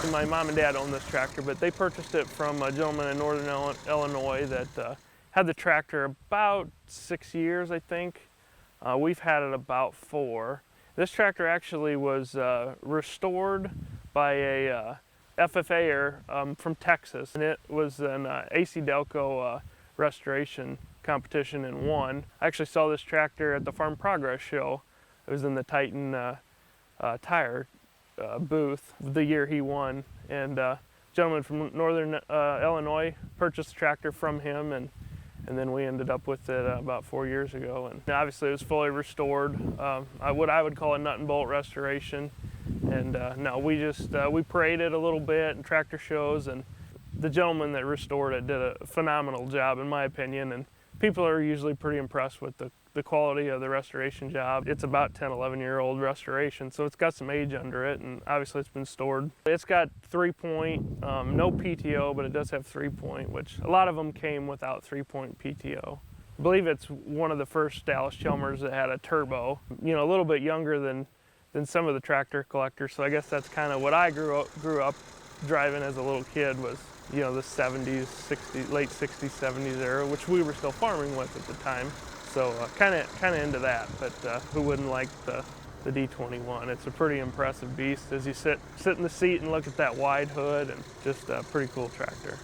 My mom and dad own this tractor, but they purchased it from a gentleman in northern Illinois that had the tractor about 6 years, I think. We've had it about 4. This tractor actually was restored by a FFA-er from Texas, and it was an AC Delco restoration competition and won. I actually saw this tractor at the Farm Progress show. It was in the Titan tire booth the year he won, and a gentleman from northern Illinois purchased the tractor from him, and then we ended up with it about 4 years ago. And obviously it was fully restored, what I would call a nut and bolt restoration. And no, we paraded a little bit in tractor shows, and the gentleman that restored it did a phenomenal job in my opinion, and people are usually pretty impressed with the quality of the restoration job. It's about 10, 11-year-old restoration, so it's got some age under it, and obviously it's been stored. It's got 3-point, no PTO, but it does have 3-point, which a lot of them came without 3-point PTO. I believe it's one of the first Allis Chalmers that had a turbo, you know, a little bit younger than some of the tractor collectors, so I guess that's kind of what I grew up driving as a little kid was, you know, the 70s, 60s, late 60s, 70s era, which we were still farming with at the time. So kind of into that, but who wouldn't like the D21? It's a pretty impressive beast as you sit in the seat and look at that wide hood, and just a pretty cool tractor.